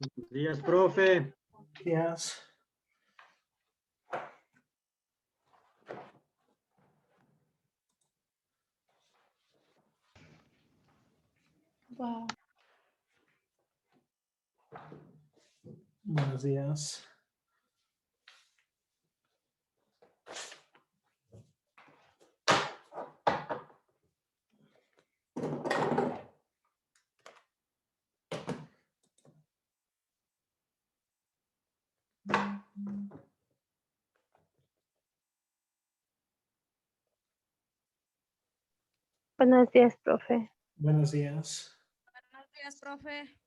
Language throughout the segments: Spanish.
Buenos días, profe. Días. Wow. Buenos días. Buenos días, profe. Buenos días. Buenos días, profe.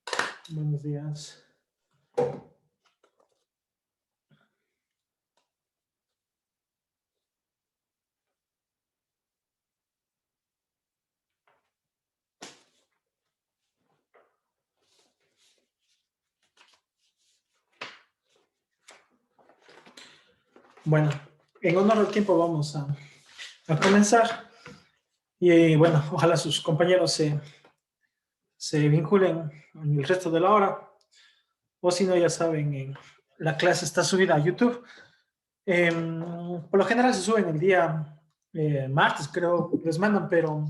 Buenos días. Bueno, en honor al tiempo vamos a comenzar. Y bueno, ojalá sus compañeros se vinculen en el resto de la hora. O si no, ya saben, la clase está subida a YouTube. Por lo general se suben el día martes, creo, les mandan, pero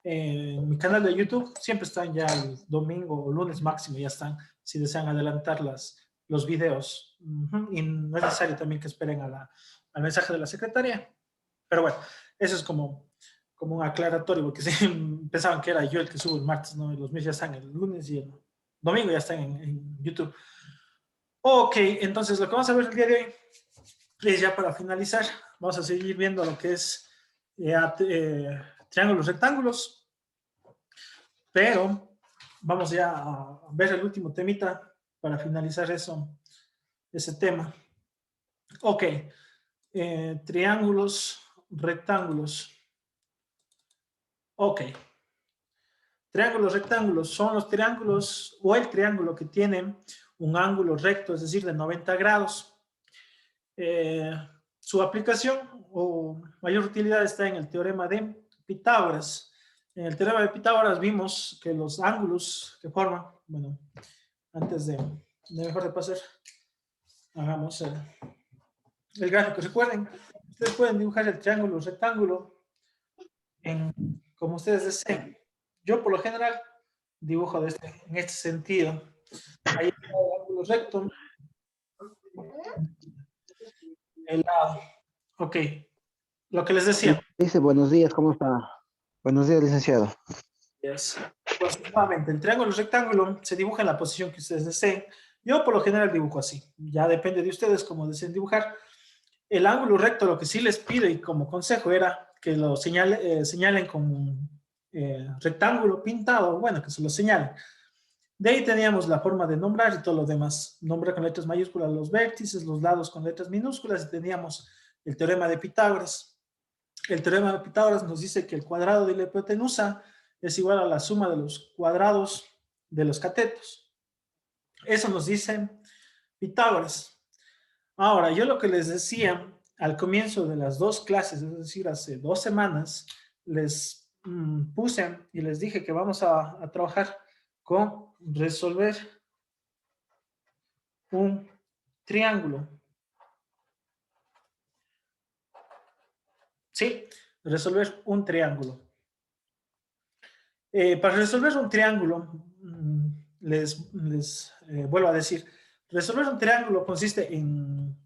en mi canal de YouTube siempre están ya el domingo o lunes máximo, ya están, si desean adelantar los videos. Y no es necesario también que esperen al mensaje de la secretaria. Pero bueno, eso es como un aclaratorio, porque sí, pensaban que era yo el que subo el martes, ¿no? Y los míos ya están el lunes y el domingo ya están en YouTube. Ok, entonces lo que vamos a ver el día de hoy es ya para finalizar. Vamos a seguir viendo lo que es triángulos, rectángulos, pero vamos ya a ver el último temita para finalizar ese tema. Ok, triángulos, rectángulos. Ok, triángulos, rectángulos son los triángulos o el triángulo que tiene un ángulo recto, es decir, de 90 grados. Su aplicación o mayor utilidad está en el teorema de Pitágoras. En el teorema de Pitágoras vimos que los ángulos que forman, bueno, antes de mejor de pasar, hagamos el gráfico. Recuerden, ustedes pueden dibujar el triángulo, el rectángulo, como ustedes deseen. Yo por lo general dibujo en este sentido. Ahí está el ángulo recto, el lado. Ok, lo que les decía. Dice, buenos días, ¿cómo está? Buenos días, licenciado. Yes. Pues nuevamente, el triángulo y el rectángulo se dibuja en la posición que ustedes deseen. Yo por lo general dibujo así. Ya depende de ustedes cómo deseen dibujar. El ángulo recto, lo que sí les pido y como consejo era que lo señalen con un rectángulo pintado, bueno, que se lo señalen. De ahí teníamos la forma de nombrar y todo lo demás. Nombrar con letras mayúsculas los vértices, los lados con letras minúsculas y teníamos el teorema de Pitágoras. El teorema de Pitágoras nos dice que el cuadrado de la hipotenusa es igual a la suma de los cuadrados de los catetos. Eso nos dice Pitágoras. Ahora, yo lo que les decía al comienzo de las dos clases, es decir, hace 2 semanas, les puse y les dije que vamos a trabajar con resolver un triángulo. ¿Sí? Resolver un triángulo. Para resolver un triángulo, les vuelvo a decir, resolver un triángulo consiste en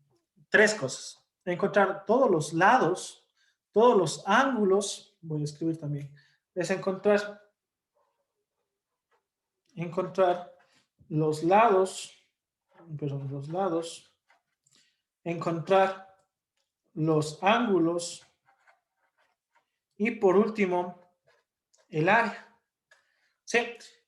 3 cosas. Encontrar todos los lados, todos los ángulos, voy a escribir también, es encontrar los lados, encontrar los ángulos y por último, el área. Sí,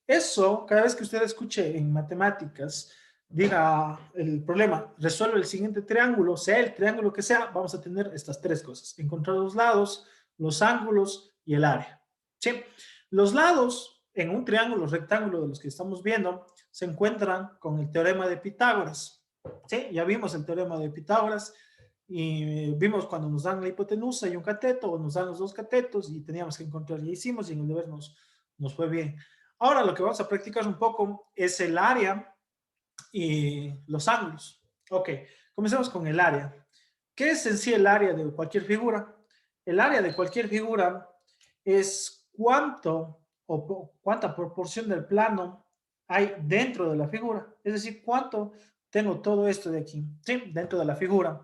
eso, cada vez que usted escuche en matemáticas, diga el problema, resuelve el siguiente triángulo, sea el triángulo que sea, vamos a tener estas 3 cosas: encontrar los lados, los ángulos y el área. ¿Sí? Los lados en un triángulo rectángulo de los que estamos viendo se encuentran con el teorema de Pitágoras. ¿Sí? Ya vimos el teorema de Pitágoras y vimos cuando nos dan la hipotenusa y un cateto, o nos dan los dos catetos y teníamos que encontrar, y hicimos, y en el deber nos fue bien. Ahora lo que vamos a practicar un poco es el área y los ángulos. Ok, comencemos con el área. ¿Qué es en sí el área de cualquier figura? El área de cualquier figura es cuánta proporción del plano hay dentro de la figura. Es decir, cuánto tengo todo esto de aquí, ¿sí? Dentro de la figura.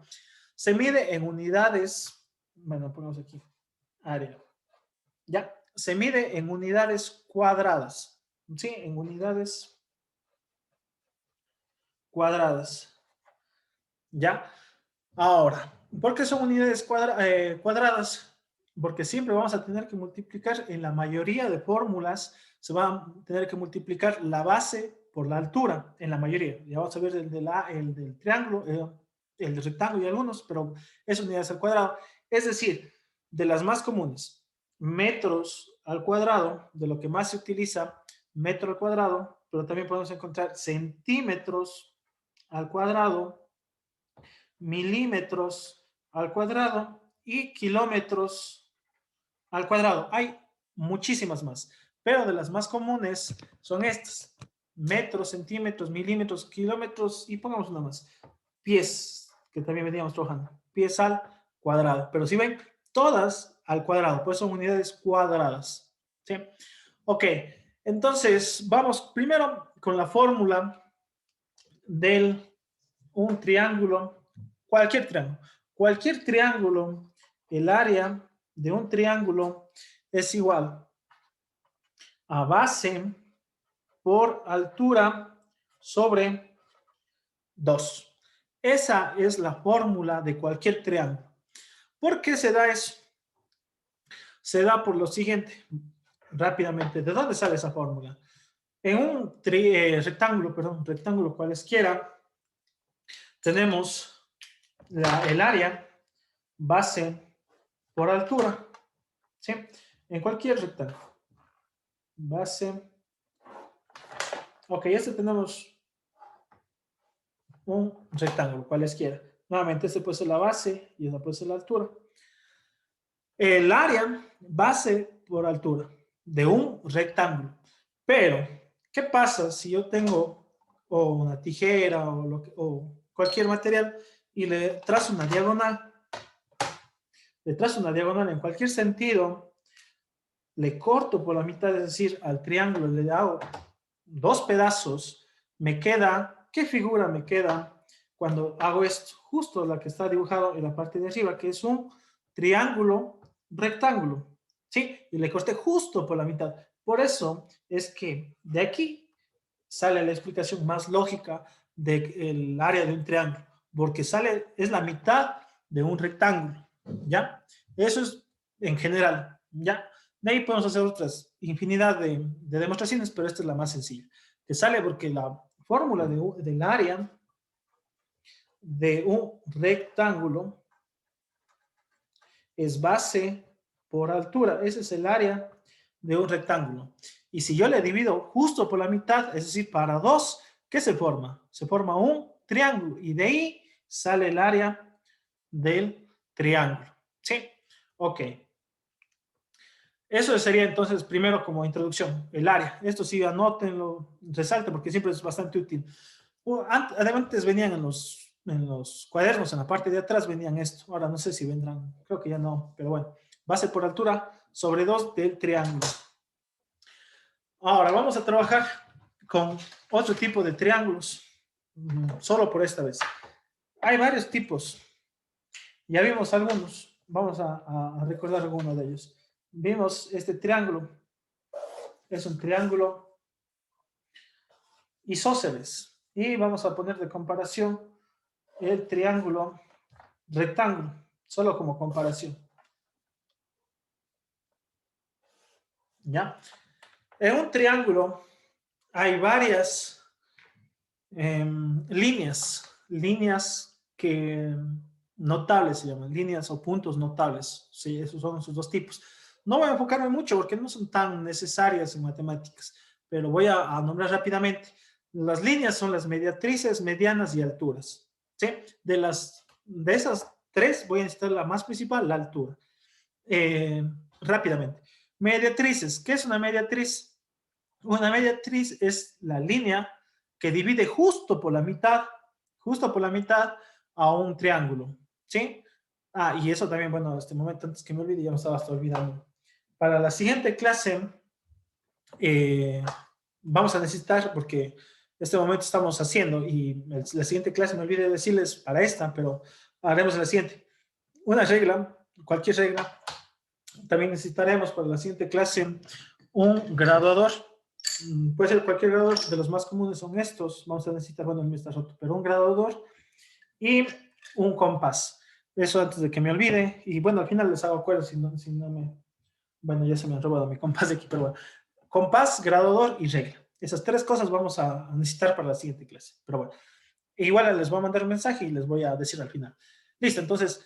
Se mide en unidades, bueno, ponemos aquí, área. Ya, se mide en unidades cuadradas, ¿sí? En unidades cuadradas. ¿Ya? Ahora, ¿por qué son unidades cuadradas? Porque siempre vamos a tener que multiplicar, en la mayoría de fórmulas, se va a tener que multiplicar la base por la altura, en la mayoría. Ya vamos a ver el del triángulo, el del rectángulo y algunos, pero es unidades al cuadrado. Es decir, de las más comunes, metros al cuadrado, de lo que más se utiliza, metro al cuadrado, pero también podemos encontrar centímetros al cuadrado, milímetros al cuadrado y kilómetros al cuadrado. Hay muchísimas más, pero de las más comunes son estas: metros, centímetros, milímetros, kilómetros y pongamos una más, pies, que también veníamos trabajando, pies al cuadrado. Pero si ven, todas al cuadrado, pues son unidades cuadradas. ¿Sí? Ok, entonces vamos primero con la fórmula del un triángulo. Cualquier triángulo. Cualquier triángulo, el área de un triángulo es igual a base por altura sobre 2. Esa es la fórmula de cualquier triángulo. ¿Por qué se da eso? Se da por lo siguiente, rápidamente. ¿De dónde sale esa fórmula? En un rectángulo cualesquiera, tenemos el área base por altura, ¿sí? En cualquier rectángulo. Base. Ok, este tenemos un rectángulo, cualesquiera. Nuevamente, este puede ser la base y esta puede ser la altura. El área base por altura de un rectángulo. Pero, ¿qué pasa si yo tengo una tijera o cualquier material y le trazo una diagonal? Le trazo una diagonal en cualquier sentido, le corto por la mitad, es decir, al triángulo le hago dos pedazos, me queda, ¿qué figura me queda cuando hago esto? Justo la que está dibujado en la parte de arriba, que es un triángulo rectángulo, ¿sí? Y le corté justo por la mitad. Por eso es que de aquí sale la explicación más lógica del área de un triángulo, porque es la mitad de un rectángulo, ¿ya? Eso es en general, ¿ya? De ahí podemos hacer otras infinidad de demostraciones, pero esta es la más sencilla, que sale porque la fórmula del área de un rectángulo es base por altura. Ese es el área de un rectángulo. Y si yo le divido justo por la mitad, es decir, para 2, ¿qué se forma? Se forma un triángulo y de ahí sale el área del triángulo. ¿Sí? Ok. Eso sería entonces primero como introducción, el área. Esto sí, anótenlo, resalte porque siempre es bastante útil. Antes venían en los cuadernos, en la parte de atrás venían esto. Ahora no sé si vendrán, creo que ya no, pero bueno. Base por altura sobre 2 del triángulo. Ahora vamos a trabajar con otro tipo de triángulos, solo por esta vez. Hay varios tipos. Ya vimos algunos. Vamos a recordar algunos de ellos. Vimos este triángulo. Es un triángulo isósceles. Y vamos a poner de comparación el triángulo rectángulo, solo como comparación. ¿Ya? En un triángulo hay varias líneas que notables se llaman, líneas o puntos notables. Sí, esos son sus dos tipos. No voy a enfocarme mucho porque no son tan necesarias en matemáticas, pero voy a nombrar rápidamente. Las líneas son las mediatrices, medianas y alturas. ¿Sí? De esas tres voy a necesitar la más principal, la altura. Rápidamente. Mediatrices. ¿Qué es una mediatriz? Una mediatriz es la línea que divide justo por la mitad a un triángulo, ¿sí? Ah, y eso también, bueno, este momento antes que me olvide, ya me estaba hasta olvidando. Para la siguiente clase, vamos a necesitar, porque este momento estamos haciendo, y la siguiente clase me olvidé decirles para esta, pero haremos la siguiente. Una regla, cualquier regla. También necesitaremos para la siguiente clase un graduador. Puede ser cualquier graduador, de los más comunes son estos. Vamos a necesitar, bueno, el mío está roto, pero un graduador y un compás. Eso antes de que me olvide. Y bueno, al final les hago acuerdo si no me... Bueno, ya se me han robado mi compás de aquí, pero bueno. Compás, graduador y regla. Esas tres cosas vamos a necesitar para la siguiente clase. Pero bueno, igual les voy a mandar un mensaje y les voy a decir al final. Listo, entonces...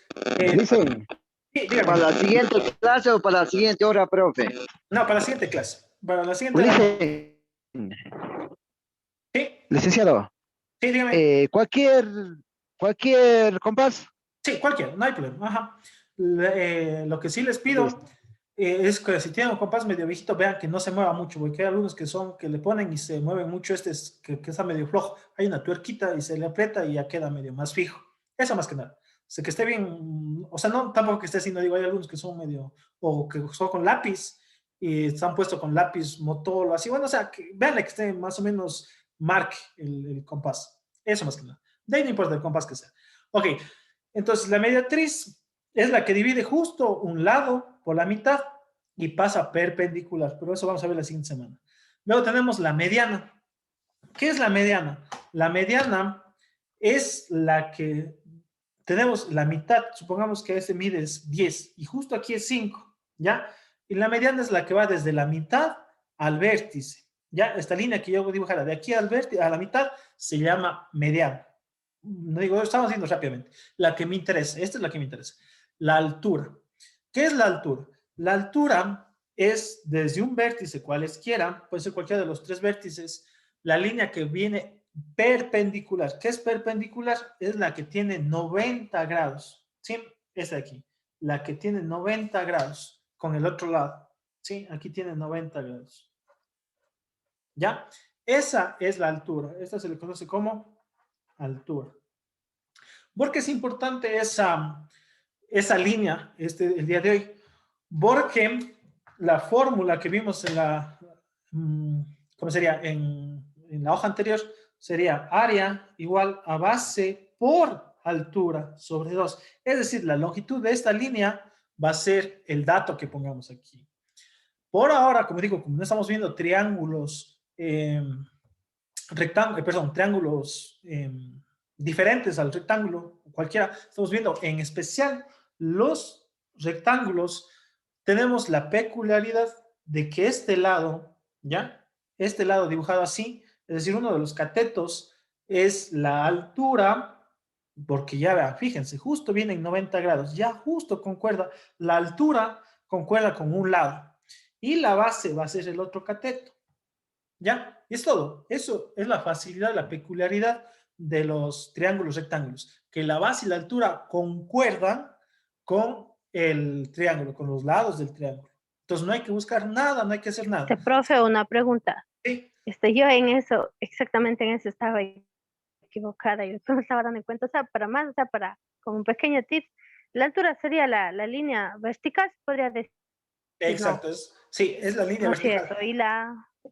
Dicen, sí, dígame. ¿para la siguiente clase o para la siguiente hora, profe? No, para la siguiente clase. Para la siguiente... Ulises, Sí, licenciado, sí, dígame. cualquier compás. Sí, cualquiera, no hay problema. Ajá. Lo que sí les pido Listo. es que si tienen un compás medio viejito, vean que no se mueva mucho, porque hay algunos que le ponen y se mueven mucho. Este es que está medio flojo. Hay una tuerquita y se le aprieta y ya queda medio más fijo. Eso más que nada. O sea, que esté bien, o sea, no tampoco que esté así, no digo, hay algunos que son medio, o que son con lápiz y están puestos con lápiz Motolo, así, bueno, o sea, que veanle que esté más o menos marque el compás. Eso más que nada. De ahí no importa el compás que sea. Ok, entonces la mediatriz es la que divide justo un lado por la mitad y pasa perpendicular, pero eso vamos a ver la siguiente semana. Luego tenemos la mediana. ¿Qué es la mediana? La mediana es la que tenemos la mitad, supongamos que ese mide es 10 y justo aquí es 5, ¿ya? Y la mediana es la que va desde la mitad al vértice, ¿ya? Esta línea que yo voy a dibujar de aquí al vértice, a la mitad, se llama mediana. No digo, estamos haciendo rápidamente. La que me interesa, esta es la que me interesa. La altura. ¿Qué es la altura? La altura es desde un vértice cualesquiera, puede ser cualquiera de los tres vértices, la línea que viene perpendicular. ¿Qué es perpendicular? Es la que tiene 90 grados. ¿Sí? Es aquí. La que tiene 90 grados con el otro lado. ¿Sí? Aquí tiene 90 grados. ¿Ya? Esa es la altura. Esta se le conoce como altura. ¿Por qué es importante esa línea el día de hoy? Porque la fórmula que vimos en la, ¿cómo sería? En la hoja anterior sería área igual a base por altura sobre 2. Es decir, la longitud de esta línea va a ser el dato que pongamos aquí. Por ahora, como digo, como no estamos viendo triángulos, triángulos diferentes al rectángulo, cualquiera, estamos viendo en especial los rectángulos, tenemos la peculiaridad de que este lado, ¿ya? Este lado dibujado así, es decir, uno de los catetos es la altura, porque ya vean, fíjense, justo viene en 90 grados, ya justo concuerda, la altura concuerda con un lado, y la base va a ser el otro cateto. ¿Ya? Y es todo. Eso es la facilidad, la peculiaridad de los triángulos rectángulos, que la base y la altura concuerdan con el triángulo, con los lados del triángulo. Entonces no hay que buscar nada, no hay que hacer nada. Profe, una pregunta. Sí, Yo en eso, exactamente en eso estaba equivocada y después me estaba dando cuenta, o sea, para más, o sea, para como un pequeño tip, la altura sería la línea vertical, se podría decir, no, exacto. Sí, es la línea no es vertical. cierto,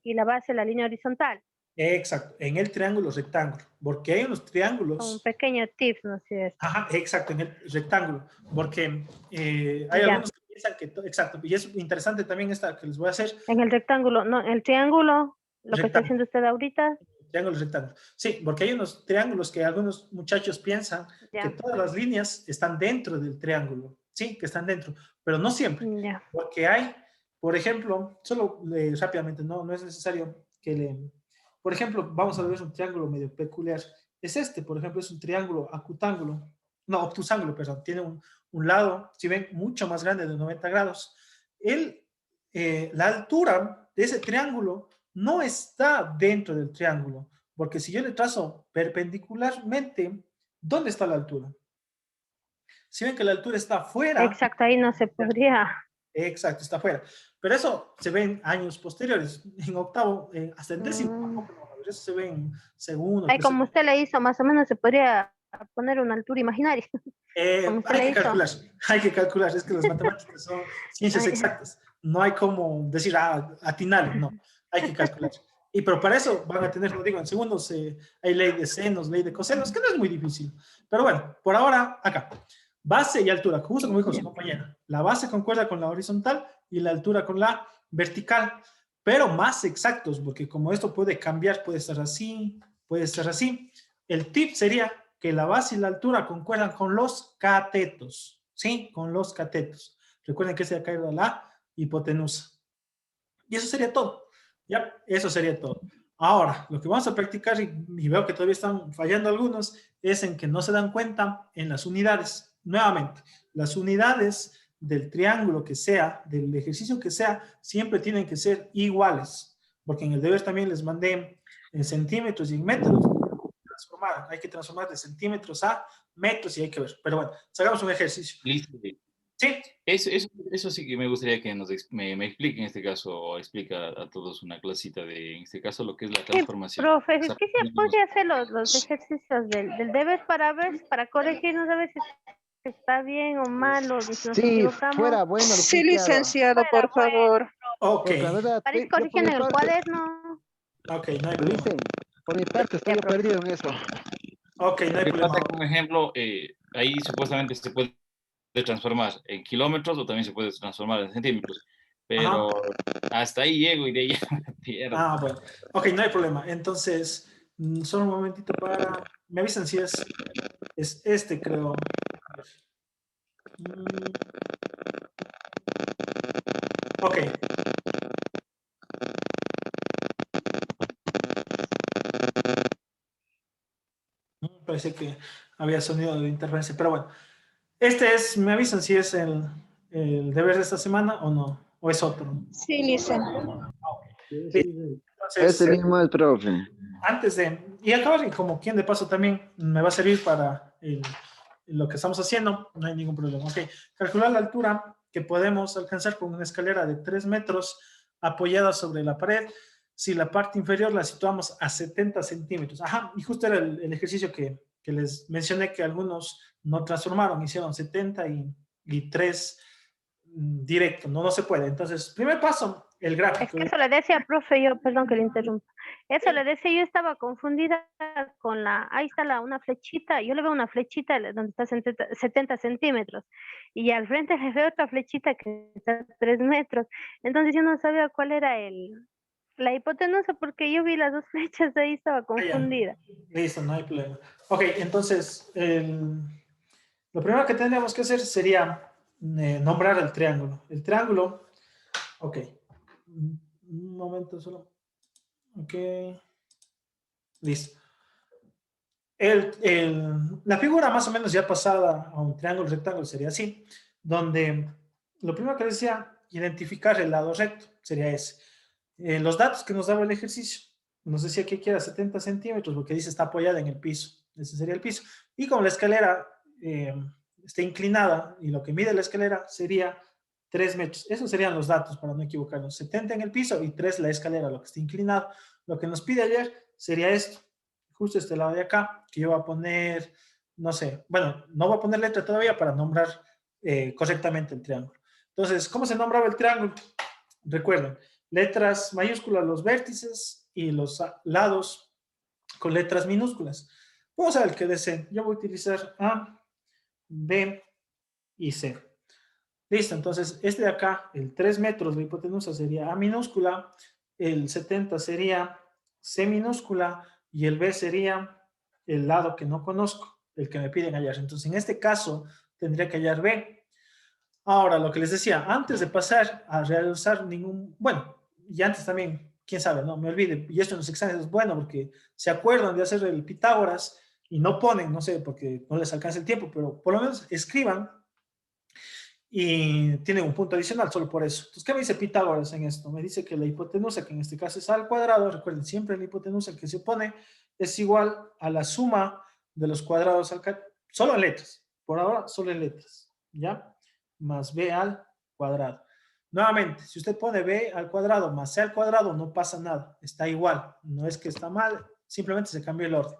y la base, la línea horizontal, Exacto, en el triángulo rectángulo, porque hay unos como un triángulos. pequeño tip, ¿no es cierto? Ajá, exacto, en el rectángulo, porque hay Ya, algunos que piensan que, exacto, y es interesante también esta que les voy a hacer, en el rectángulo, no, el triángulo, lo que está rectángulo. haciendo usted ahorita, Triángulos rectángulos. Sí, porque hay unos triángulos que algunos muchachos piensan que ya, todas las líneas están dentro del triángulo. Sí, que están dentro, pero no siempre. ya, Porque hay, por ejemplo, solo rápidamente, no es necesario que le... Por ejemplo, vamos a ver un triángulo medio peculiar. Es este, por ejemplo, es un triángulo acutángulo. No, obtusángulo, perdón. Tiene un lado, si ven, mucho más grande de 90 grados. La altura de ese triángulo no está dentro del triángulo, porque si yo le trazo perpendicularmente, ¿dónde está la altura? Si ven que la altura está afuera, exacto, ahí no se podría, exacto, está afuera. Pero eso se ve en años posteriores, en octavo, hasta en décimo, mm, tampoco lo van a ver. pero eso se ve en segundos. Ay, como usted le hizo, más o menos se podría poner una altura imaginaria. Como usted Hay le que hizo. calcular, hay que calcular, es que las matemáticas son ciencias Ay, exactas, no hay como decir, atinarle, no, hay que calcular. Pero para eso van a tener, lo digo, en segundos, hay ley de senos, ley de cosenos, que no es muy difícil. Pero bueno, por ahora, acá, base y altura, justo como dijo su compañera, la base concuerda con la horizontal y la altura con la vertical, pero más exactos, porque como esto puede cambiar, puede estar así, puede estar así. El tip sería que la base y la altura concuerdan con los catetos, ¿sí? Con los catetos. Recuerden que se ha caído la hipotenusa. Y eso sería todo. Ya, eso sería todo. Ahora, lo que vamos a practicar, y veo que todavía están fallando algunos, es en que no se dan cuenta en las unidades. Nuevamente, las unidades del triángulo que sea, del ejercicio que sea, siempre tienen que ser iguales. Porque en el deber también les mandé en centímetros y en metros. Hay que transformar de centímetros a metros y hay que ver. Pero bueno, hagamos un ejercicio. Listo. Sí. Eso sí que me gustaría que me explique en este caso, o explica a todos una clasita de, en este caso, lo que es la Sí, transformación. profe, O sea, ¿qué se podría hacer los ejercicios del deber para ver, para corregirnos a ver si está bien o mal o si nos Sí, equivocamos? fuera bueno, Sí, licenciado. licenciado, Fuera por bueno, favor. Ok. Porque la verdad, para ir yo por corrigiendo mi en el parte, cuaderno. Ok, no hay problema. dicen, por mi parte estoy Ya, yo profe. perdido en eso. Ok, no lo hay que problema. pasa, como ejemplo, ahí supuestamente se puede transformar en kilómetros o también se puede transformar en centímetros, Ajá. pero hasta ahí llego y de ahí ya me pierdo. Bueno. Ok, no hay problema. Entonces, solo un momentito para... Me avisan si es este, creo. Mm, ok. Parece que había sonido de interferencia, pero bueno. Este es, me avisan si es el deber de esta semana o no, o es otro. Sí, licenciado. Ese Entonces, mismo el profe. antes de, y acabar, y como quien de paso también me va a servir para lo que estamos haciendo, no hay ningún problema. Ok, calcular la altura que podemos alcanzar con una escalera de 3 metros apoyada sobre la pared, si la parte inferior la situamos a 70 centímetros. Ajá, y justo era el ejercicio que les mencioné que algunos no transformaron, hicieron 70 y 3 directo, no se puede. Entonces, primer paso, el Es gráfico. que eso le decía, profe, yo, perdón que le interrumpa. Eso le decía, yo estaba confundida con ahí está una flechita, yo le veo una flechita donde está 70 centímetros y al frente le veo otra flechita que está a 3 metros. Entonces yo no sabía cuál era la hipotenusa porque yo vi las dos flechas ahí, estaba confundida. Listo, no hay problema. Ok, entonces, lo primero que tendríamos que hacer sería nombrar el triángulo. El triángulo, ok, un momento solo. Ok, listo. La figura más o menos ya pasada a un triángulo rectángulo sería así, donde lo primero que decía, identificar el lado recto, sería ese. Los datos que nos daba el ejercicio, nos decía que quiera 70 centímetros, porque dice está apoyada en el piso, ese sería el piso. Y como la escalera está inclinada y lo que mide la escalera sería 3 metros, esos serían los datos para no equivocarnos, 70 en el piso y 3 la escalera, lo que está inclinado. Lo que nos pide ayer sería esto, justo este lado de acá, que yo voy a poner, no sé, bueno, no voy a poner letra todavía para nombrar correctamente el triángulo. Entonces, ¿cómo se nombraba el triángulo? Recuerden, letras mayúsculas los vértices y los lados con letras minúsculas. Vamos a ver el que deseen. Yo voy a utilizar A, B y C. Listo, entonces este de acá, el 3 metros de hipotenusa sería A minúscula, el 70 sería C minúscula y el B sería el lado que no conozco, el que me piden hallar. Entonces en este caso tendría que hallar B. Ahora, lo que les decía, antes de pasar a realizar bueno, y antes también, quién sabe, no me olvide, y esto en los exámenes es bueno porque se acuerdan de hacer el Pitágoras y no ponen, no sé, porque no les alcanza el tiempo, pero por lo menos escriban y tienen un punto adicional solo por eso. Entonces, ¿qué me dice Pitágoras en esto? Me dice que la hipotenusa, que en este caso es a al cuadrado, recuerden, siempre la hipotenusa que se opone es igual a la suma de los cuadrados solo en letras, por ahora solo en letras, ¿ya? Más b al cuadrado. Nuevamente, si usted pone b al cuadrado más c al cuadrado, no pasa nada. Está igual. No es que está mal, simplemente se cambió el orden.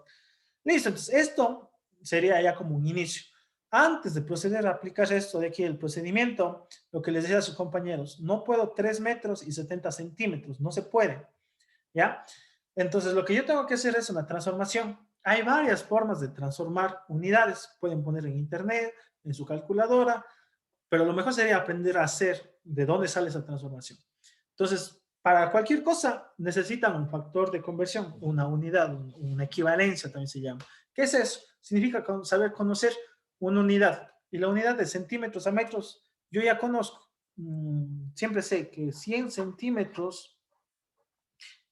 Listo, entonces esto sería ya como un inicio. Antes de proceder a aplicar esto de aquí, el procedimiento, lo que les decía a sus compañeros, no puedo 3 metros y 70 centímetros, no se puede, ¿ya? Entonces, lo que yo tengo que hacer es una transformación. Hay varias formas de transformar unidades. Pueden poner en internet, en su calculadora, pero lo mejor sería aprender a hacer de dónde sale esa transformación. Entonces, para cualquier cosa necesitan un factor de conversión, una unidad, una equivalencia también se llama. ¿Qué es eso? Significa saber conocer una unidad. Y la unidad de centímetros a metros, yo ya conozco. Siempre sé que 100 centímetros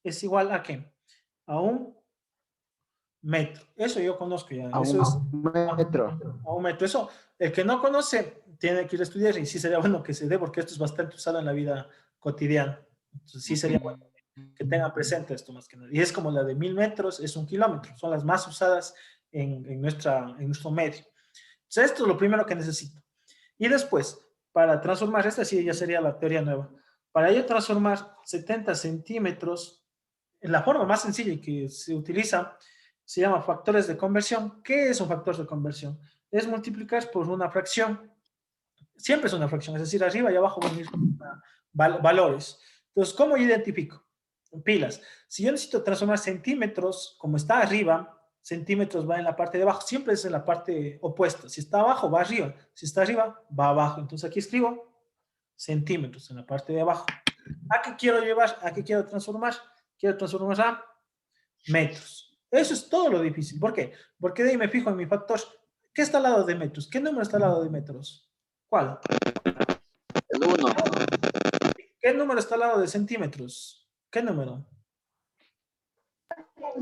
es igual a ¿qué? A un metro. Eso yo conozco ya. A Eso es un metro. a un metro. Eso, el que no conoce, tiene que ir a estudiar y sí sería bueno que se dé porque esto es bastante usado en la vida cotidiana. Entonces sí sería bueno que tengan presente esto más que nada. Y es como la de 1000 metros, es 1 kilómetro. Son las más usadas en nuestro medio. Entonces esto es lo primero que necesito. Y después, para transformar, esta sí ya sería la teoría nueva. Para yo transformar 70 centímetros, en la forma más sencilla y que se utiliza, se llama factores de conversión. ¿Qué es un factor de conversión? Es multiplicar por una fracción. Siempre es una fracción, es decir, arriba y abajo van a ir valores. Entonces, ¿cómo yo identifico? Pilas. Si yo necesito transformar centímetros, como está arriba, centímetros va en la parte de abajo, siempre es en la parte opuesta. Si está abajo, va arriba. Si está arriba, va abajo. Entonces aquí escribo centímetros en la parte de abajo. ¿A qué quiero llevar? ¿A qué quiero transformar? Quiero transformar a metros. Eso es todo lo difícil. ¿Por qué? Porque de ahí me fijo en mi factor. ¿Qué está al lado de metros? ¿Qué número está al lado de metros? ¿Cuál? El 1. ¿Qué número está al lado de centímetros? ¿Qué número?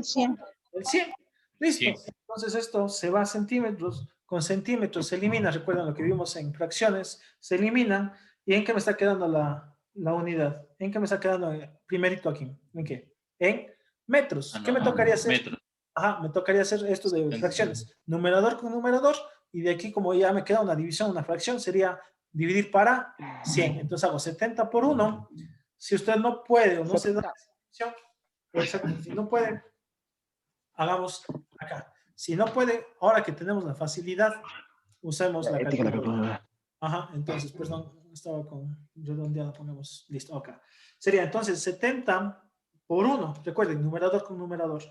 100. El 100. Listo. Sí. Entonces esto se va a centímetros. Con centímetros se elimina. Recuerden lo que vimos en fracciones. Se eliminan. ¿Y en qué me está quedando la unidad? ¿En qué me está quedando primerito aquí? ¿En qué? En metros. ¿Qué me tocaría hacer? Metros. Ajá, me tocaría hacer esto de fracciones. Numerador con numerador. Y de aquí, como ya me queda una división, una fracción, sería dividir para 100. Entonces hago 70 por 1. Si usted no puede o no se da esa división, exacto, si no puede, hagamos acá. Si no puede, ahora que tenemos la facilidad, usemos la calculadora. Ajá, entonces, perdón, estaba con redondeado, ponemos, listo, acá. Sería entonces 70 por 1, recuerden, numerador con numerador,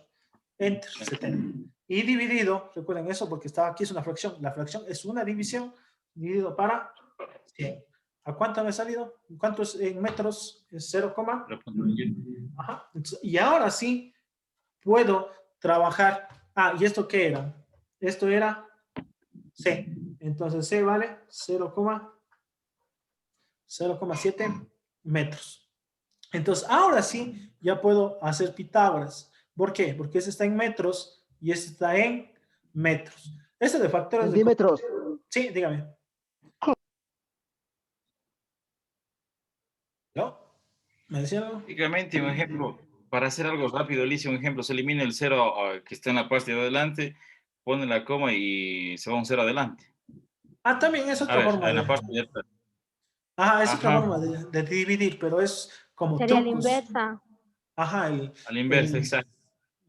enter, 70. Y dividido, recuerden eso porque estaba aquí, es una fracción, la fracción es una división, dividido para 100. ¿A cuánto me ha salido? ¿Cuántos en metros? Es 0, ajá. Entonces, y ahora sí puedo trabajar. Ah, ¿y esto qué era? Esto era C. Entonces C vale 0,7 metros. Entonces ahora sí ya puedo hacer Pitágoras. ¿Por qué? Porque ese está en metros y ese está en metros. Este de factores Centímetros. Sí, dígame. ¿No? ¿Me decía algo? Prácticamente, un ejemplo, para hacer algo rápido, le hice un ejemplo, se elimina el 0 que está en la parte de adelante, pone la coma y se va un 0 adelante. Ah, también es otra A ver, forma en la de... parte de atrás. Ajá, es otra Ajá. forma de dividir, pero es como Sería la trucos. inversa. Ajá, A la inversa, exacto.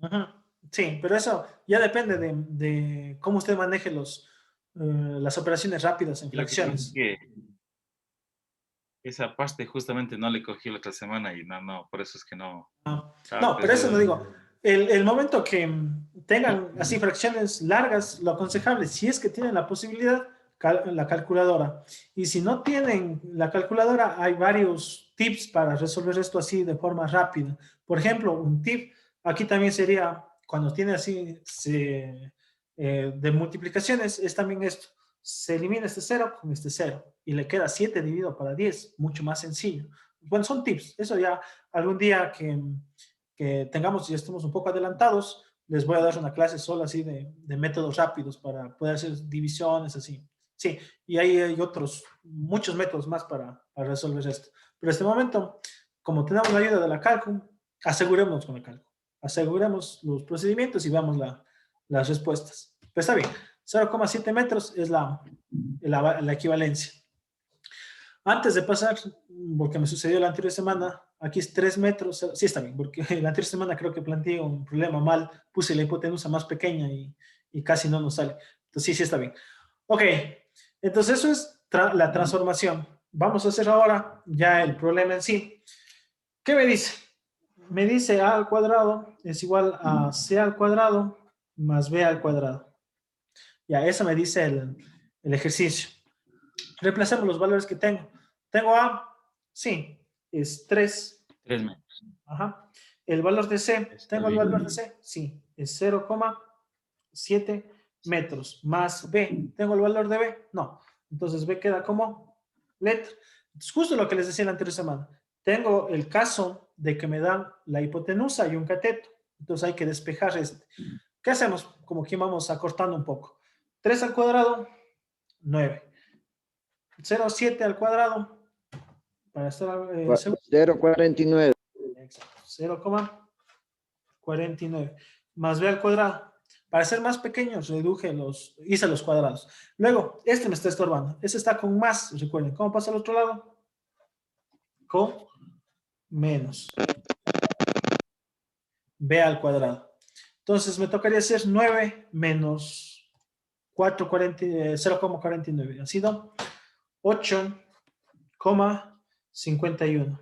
Ajá. Sí, pero eso ya depende de cómo usted maneje las operaciones rápidas en Y lo que pasa es fracciones. que esa parte justamente no le cogí la otra semana y no, por eso es que no. No, pero eso no digo. El momento que tengan así fracciones largas, lo aconsejable, si es que tienen la posibilidad, la calculadora. Y si no tienen la calculadora, hay varios tips para resolver esto así de forma rápida. Por ejemplo, un tip aquí también sería, cuando tiene así de multiplicaciones, es también esto. Se elimina este 0 con este 0 y le queda 7 dividido para 10, mucho más sencillo. Bueno, son tips. Eso ya algún día que tengamos y estemos un poco adelantados, les voy a dar una clase solo así de métodos rápidos para poder hacer divisiones así. Sí, y ahí hay otros, muchos métodos más para resolver esto. Pero en este momento, como tenemos la ayuda de la cálculo, asegurémonos con el cálculo. Aseguremos los procedimientos y veamos las respuestas. Pues está bien, 0,7 metros es la equivalencia. Antes de pasar, porque me sucedió la anterior semana, aquí es 3 metros, sí está bien, porque la anterior semana creo que planteé un problema mal, puse la hipotenusa más pequeña y casi no nos sale. Entonces sí, sí está bien. Ok, entonces eso es la transformación. Vamos a hacer ahora ya el problema en sí. ¿Qué me dice? Me dice a al cuadrado es igual a c al cuadrado más b al cuadrado. Ya, eso me dice el ejercicio. Reemplacemos los valores que tengo. Tengo a, sí, es 3. 3 metros. Ajá. El valor de c, Está ¿tengo el bien. valor de c? Sí, es 0,7 metros más b. ¿Tengo el valor de b? No. Entonces b queda como letra. Es justo lo que les decía la anterior semana. Tengo el caso de que me dan la hipotenusa y un cateto. Entonces hay que despejar este. ¿Qué hacemos? Como que vamos acortando un poco. 3 al cuadrado, 9. 0,7 al cuadrado, para estar seguro. 0,49. Exacto, 0,49 más b al cuadrado. Para ser más pequeños, hice los cuadrados. Luego, este me está estorbando. Este está con más, recuerden. ¿Cómo pasa al otro lado? Con menos. B al cuadrado. Entonces, me tocaría hacer 9 menos 0,49. Ha sido 8,51.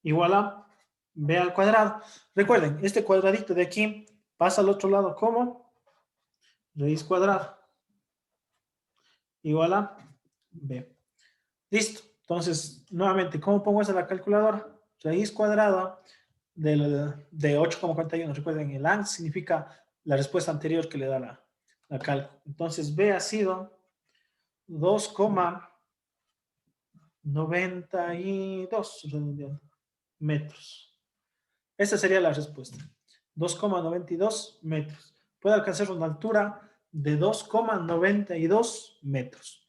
Igual a b al cuadrado. Recuerden, este cuadradito de aquí pasa al otro lado como raíz cuadrada. Igual a b. Listo. Entonces, nuevamente, ¿cómo pongo eso en la calculadora? Raíz cuadrada de 8,41. Recuerden, el ANC significa la respuesta anterior que le da la cálculo. Entonces, b ha sido 2,92 redondeando metros. Esa sería la respuesta. 2,92 metros. Puede alcanzar una altura de 2,92 metros.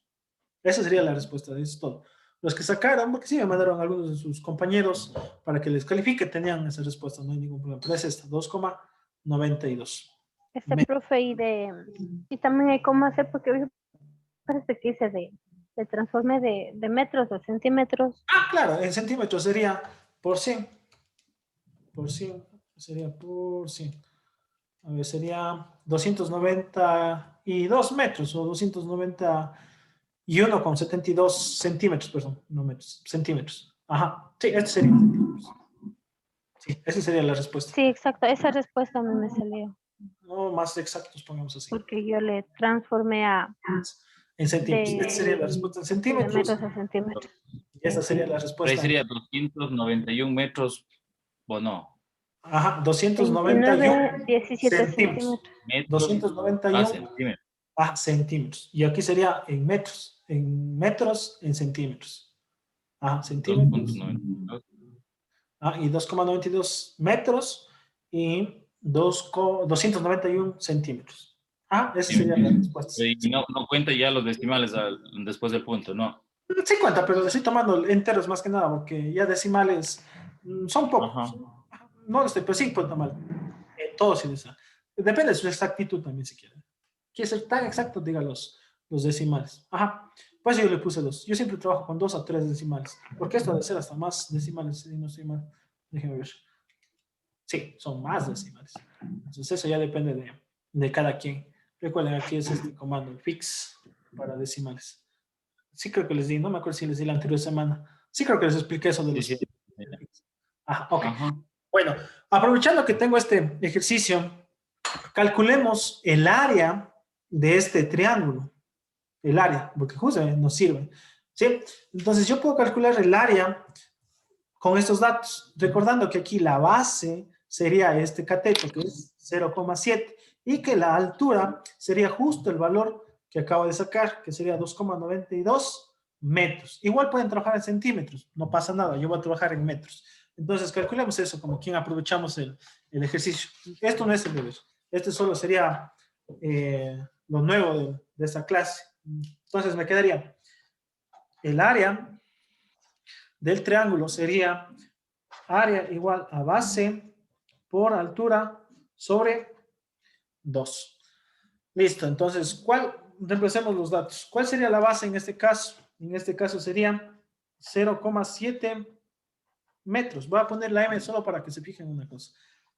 Esa sería la respuesta, eso es todo. Los que sacaron, porque sí me mandaron algunos de sus compañeros para que les califique, tenían esa respuesta, no hay ningún problema. Pero es esta, 2,92. Profe, y también hay cómo hacer, porque parece que dice de transforme de metros a centímetros. Ah, claro, en centímetros sería por 100. Por 100, sería por 100. A ver, sería 292 metros o 291,72 centímetros, perdón, no metros, centímetros. Ajá, sí, este sería centímetros. Sí, esa sería la respuesta. Sí, exacto, esa respuesta a mí me salió, No más exactos, pongamos así. porque yo le transformé En centímetros. Esta sería la respuesta en de centímetros. metros a centímetros. Y esta sería la Por ahí respuesta. sería 291 metros, o no, Ajá, 291 29, 17 centímetros. centímetros. metros 291 centímetros. centímetros. Y aquí sería en metros. En metros, en centímetros. Ajá, centímetros. 2.92. Y 2,92 metros y 291 centímetros. Esa sería la respuesta. Y no cuenta ya los decimales después del punto, ¿no? Sí cuenta, pero estoy tomando enteros más que nada, porque ya decimales son pocos. Ajá. No lo estoy, pero sí cuenta mal. Todo sí está. Depende de su exactitud también, si quiere. Quiere ser tan exacto, diga los decimales. Ajá. Pues yo le puse 2. Yo siempre trabajo con 2 a 3 decimales. Porque esto debe ser hasta más decimales, si no estoy mal. Déjenme ver. Sí, son más decimales. Entonces eso ya depende de cada quien. Recuerden, aquí es este comando, fix, para decimales. Sí creo que les di, no me acuerdo si les di la anterior semana. Sí creo que les expliqué eso de los... Sí. Ok. Ajá. Bueno, aprovechando que tengo este ejercicio, calculemos el área de este triángulo. El área, porque justo nos sirve. ¿Sí? Entonces yo puedo calcular el área con estos datos, recordando que aquí la base sería este cateto, que es 0,7, y que la altura sería justo el valor que acabo de sacar, que sería 2,92 metros. Igual pueden trabajar en centímetros, no pasa nada, yo voy a trabajar en metros. Entonces calculemos eso como quien aprovechamos el ejercicio. Esto no es el deber, este solo sería lo nuevo de esta clase. Entonces me quedaría el área del triángulo sería área igual a base por altura sobre 2. Listo, entonces, reemplacemos los datos. ¿Cuál sería la base en este caso? En este caso sería 0,7 metros. Voy a poner la M solo para que se fijen en una cosa.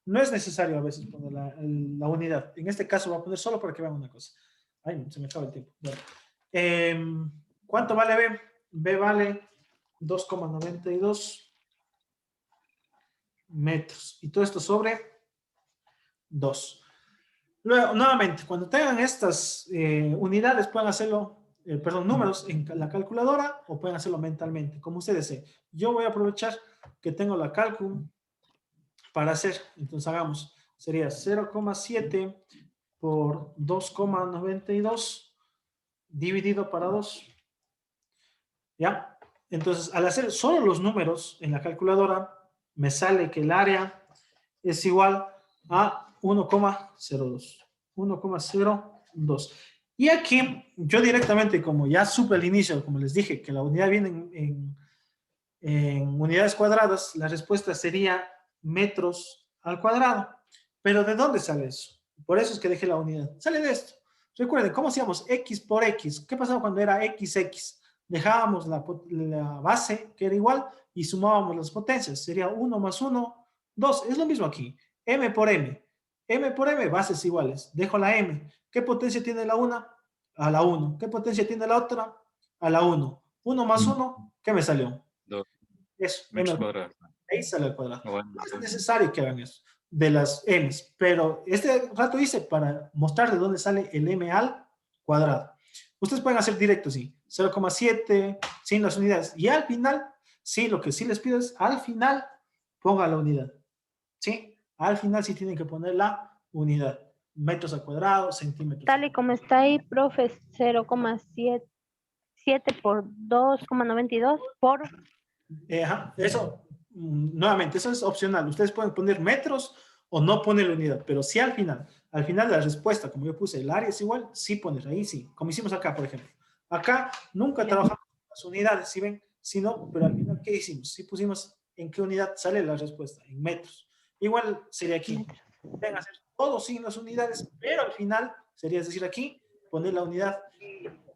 No es necesario a veces poner la unidad. En este caso voy a poner solo para que vean una cosa. Ay, se me acaba el tiempo. Bueno. ¿Cuánto vale B? B vale 2,92 metros. Y todo esto sobre 2. Luego, nuevamente, cuando tengan estas unidades, pueden hacerlo, números en la calculadora o pueden hacerlo mentalmente, como ustedes deseen. Yo voy a aprovechar que tengo la cálculo para hacer. Entonces hagamos, sería 0,7 por 2,92 dividido para 2. ¿Ya? Entonces, al hacer solo los números en la calculadora, me sale que el área es igual a 1,02. 1,02. Y aquí, yo directamente, como ya supe al inicio, como les dije, que la unidad viene en unidades cuadradas, la respuesta sería metros al cuadrado. Pero ¿de dónde sale eso? Por eso es que dejé la unidad. Sale de esto. Recuerden, ¿cómo hacíamos x por x? ¿Qué pasaba cuando era x? Dejábamos la base, que era igual, y sumábamos las potencias. Sería 1 más 1, 2. Es lo mismo aquí. M por M. M por M, bases iguales. Dejo la M. ¿Qué potencia tiene la una? A la 1. ¿Qué potencia tiene la otra? A la 1. 1 más 1, ¿qué me salió? 2 Eso. metros cuadrados. Ahí sale al cuadrado. Bueno, No es necesario que hagan eso de las m's, pero este rato hice para mostrar de dónde sale el m al cuadrado. Ustedes pueden hacer directo, sí, 0,7 sin las unidades. Y al final, sí, lo que sí les pido es, al final, ponga la unidad. ¿Sí? Al final sí tienen que poner la unidad. Metros al cuadrado, centímetros. Tal y como está ahí, profe, 0,7 por 2,92 por... Eso, nuevamente, eso es opcional. Ustedes pueden poner metros o no poner la unidad, pero sí al final de la respuesta, como yo puse, el área es igual, sí poner, ahí sí, como hicimos acá, por ejemplo. Acá nunca trabajamos con las unidades, ¿sí ven? Sí, no, pero al final, ¿qué hicimos? Sí pusimos en qué unidad sale la respuesta, en metros. Igual sería aquí. Pueden hacer todo sin las unidades, pero al final sería, es decir, aquí, poner la unidad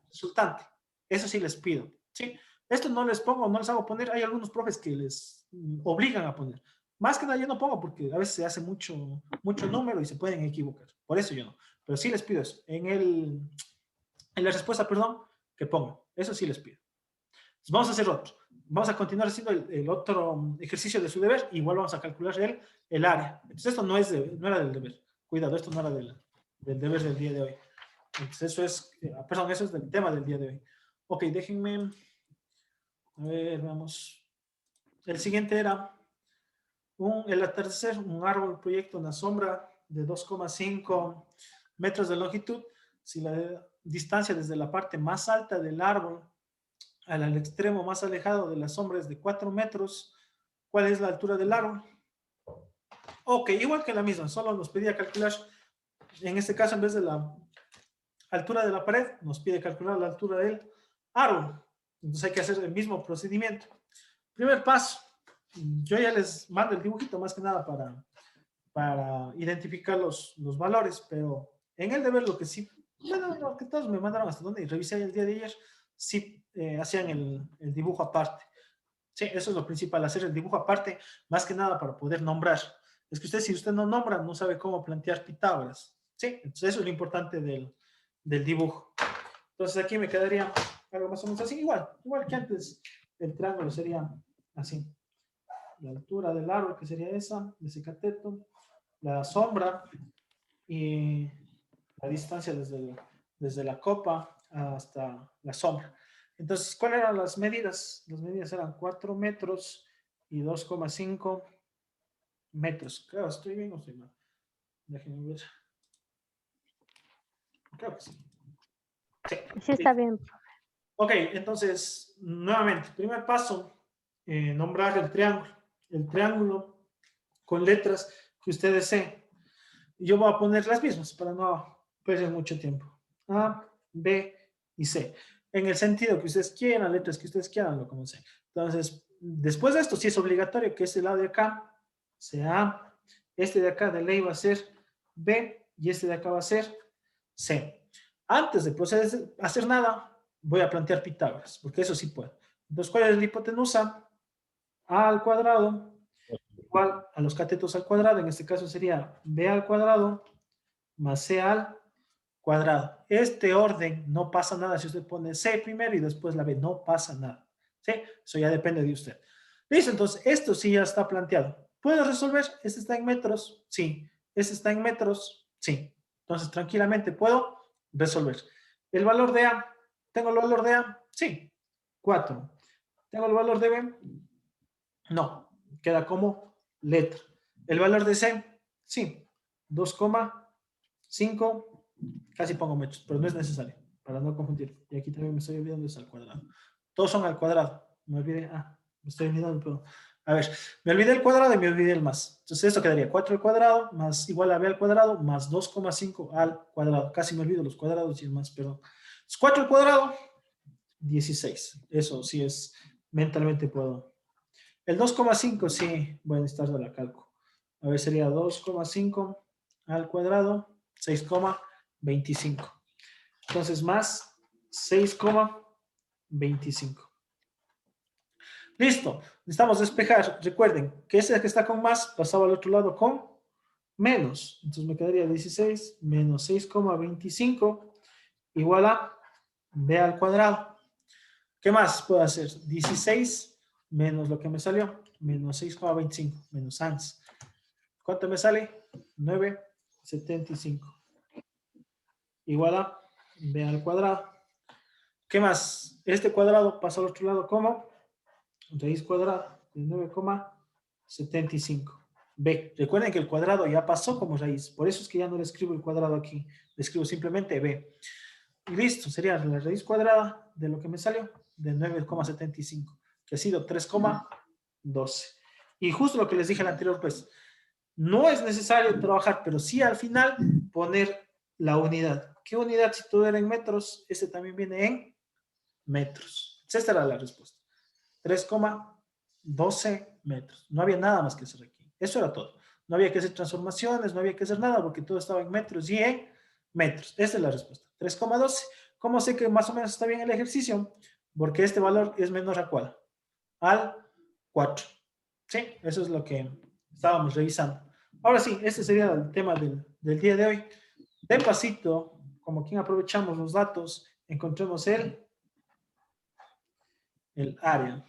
resultante. Eso sí les pido, ¿sí? Esto no les pongo, no les hago poner. Hay algunos profes que les obligan a poner. Más que nada yo no pongo porque a veces se hace mucho número y se pueden equivocar. Por eso yo no. Pero sí les pido eso. En la respuesta, perdón, que pongo. Eso sí les pido. Entonces vamos a hacer otro. Vamos a continuar haciendo el otro ejercicio de su deber. Igual vamos a calcular el área. Entonces esto no era del deber. Cuidado, esto no era del deber del día de hoy. Entonces eso es, perdón, eso es del tema del día de hoy. Ok, déjenme... A ver, vamos. El siguiente era el atardecer, un árbol proyecta una sombra de 2,5 metros de longitud. Si la distancia desde la parte más alta del árbol al extremo más alejado de la sombra es de 4 metros, ¿cuál es la altura del árbol? Ok, igual que la misma, solo nos pedía calcular, en este caso en vez de la altura de la pared, nos pide calcular la altura del árbol. Entonces hay que hacer el mismo procedimiento. Primer paso, yo ya les mando el dibujito más que nada para identificar los valores, pero en el deber lo que sí, bueno, lo que todos me mandaron hasta donde revisé el día de ayer, sí hacían el dibujo aparte. Sí, eso es lo principal, hacer el dibujo aparte, más que nada para poder nombrar. Es que si usted no nombra, no sabe cómo plantear Pitágoras. Sí, entonces eso es lo importante del dibujo. Entonces aquí me quedaría algo más o menos así, igual que antes, el triángulo sería así. La altura del árbol, que sería esa, de ese cateto, la sombra y la distancia desde la copa hasta la sombra. Entonces, ¿cuáles eran las medidas? Las medidas eran 4 metros y 2,5 metros. Claro, ¿estoy bien o estoy mal? Déjenme ver. Creo que sí. Sí, está bien. Ok, entonces, nuevamente, primer paso, nombrar el triángulo. El triángulo con letras que usted desee. Yo voy a poner las mismas para no perder mucho tiempo. A, B y C. En el sentido que ustedes quieran, letras que ustedes quieran, lo como sea. Entonces, después de esto, sí es obligatorio que este lado de acá sea A, este de acá de ley va a ser B y este de acá va a ser C. Antes de proceder a hacer nada, voy a plantear Pitágoras, porque eso sí puedo. Entonces, ¿cuál es la hipotenusa? A al cuadrado igual a los catetos al cuadrado. En este caso sería B al cuadrado más C al cuadrado. Este orden no pasa nada si usted pone C primero y después la B. No pasa nada. ¿Sí? Eso ya depende de usted. Listo, entonces esto sí ya está planteado. ¿Puedo resolver? ¿Este está en metros? Sí. ¿Este está en metros? Sí. Entonces tranquilamente puedo resolver. El valor de A. ¿Tengo el valor de A? Sí. 4. ¿Tengo el valor de B? No. Queda como letra. ¿El valor de C? Sí. 2,5. Casi pongo metros, pero no es necesario para no confundir. Y aquí también me estoy olvidando es al cuadrado. Todos son al cuadrado. Me olvidé. Me estoy olvidando, pero... A ver, me olvidé el cuadrado y me olvidé el más. Entonces esto quedaría 4 al cuadrado más igual a b al cuadrado más 2,5 al cuadrado. Casi me olvido los cuadrados y el más, perdón. 4 al cuadrado, 16. Eso sí es, mentalmente puedo. El 2,5 sí voy a necesitar de la calco. A ver, sería 2,5 al cuadrado, 6,25. Entonces, más 6,25. Listo. Necesitamos despejar. Recuerden que ese que está con más pasaba al otro lado con menos. Entonces me quedaría 16 menos 6,25 igual a b al cuadrado. ¿Qué más puedo hacer? 16 menos lo que me salió, menos 6,25, menos ans. ¿Cuánto me sale? 9,75. Igual a b al cuadrado. ¿Qué más? Este cuadrado pasa al otro lado como raíz cuadrada de 9,75. B. Recuerden que el cuadrado ya pasó como raíz. Por eso es que ya no le escribo el cuadrado aquí. Le escribo simplemente B. Y listo. Sería la raíz cuadrada de lo que me salió de 9,75. Que ha sido 3,12. Y justo lo que les dije al anterior, pues, no es necesario trabajar, pero sí al final poner la unidad. ¿Qué unidad? Si todo era en metros, este también viene en metros. Esta era la respuesta. 3,12 metros. No había nada más que hacer aquí. Eso era todo. No había que hacer transformaciones, no había que hacer nada porque todo estaba en metros y en metros. Esta es la respuesta. 3,12. ¿Cómo sé que más o menos está bien el ejercicio? Porque este valor es menor a ¿cuál? Al 4. Sí, eso es lo que estábamos revisando. Ahora sí, este sería el tema del día de hoy. De pasito, como quien aprovechamos los datos, encontremos el área.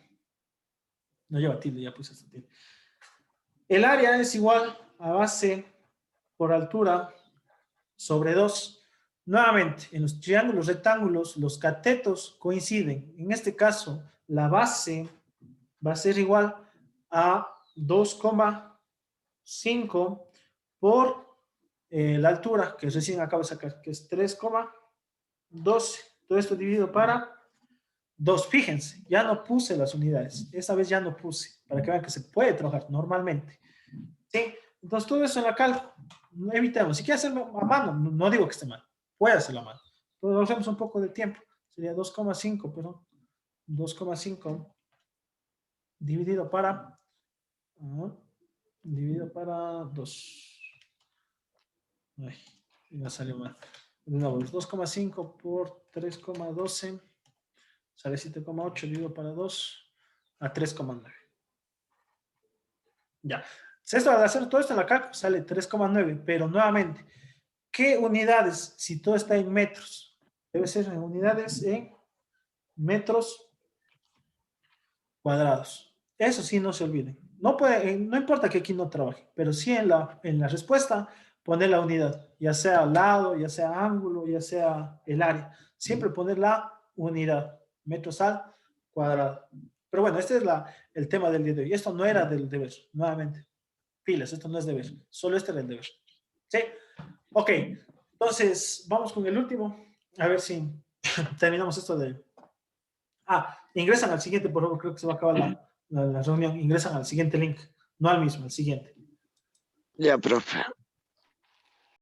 No lleva tilde, ya puse esta tilde. El área es igual a base por altura sobre 2. Nuevamente, en los triángulos rectángulos, los catetos coinciden. En este caso, la base va a ser igual a 2,5 por la altura que recién acabo de sacar, que es 3,12. Todo esto dividido para 2. Fíjense, ya no puse las unidades. Esta vez ya no puse, para que vean que se puede trabajar normalmente. ¿Sí? Entonces, todo eso en la calco. No evitemos. Si quiere hacerlo a mano, no digo que esté mal. Puede hacerlo a mano. Pero ahorremos un poco de tiempo. Sería 2,5, perdón. 2,5 dividido para... dividido para 2. Ay, ya salió mal. De nuevo, 2,5 por 3,12 sale 7,8 dividido para 2 a 3,9. Ya. Esto al hacer todo esto en la calco sale 3,9, pero nuevamente, ¿qué unidades? Si todo está en metros, debe ser en unidades en metros cuadrados. Eso sí, no se olviden. No importa que aquí no trabaje, pero sí en la respuesta poner la unidad, ya sea lado, ya sea ángulo, ya sea el área. Siempre poner la unidad, metros al cuadrado. Pero bueno, este es el tema del día de hoy. Esto no era del deber, nuevamente. Pilas, esto no es deber, solo este era el deber. ¿Sí? Ok, entonces vamos con el último. A ver si terminamos esto de... ingresan al siguiente, por favor, creo que se va a acabar la reunión. Ingresan al siguiente link, no al mismo, al siguiente. Ya, profe.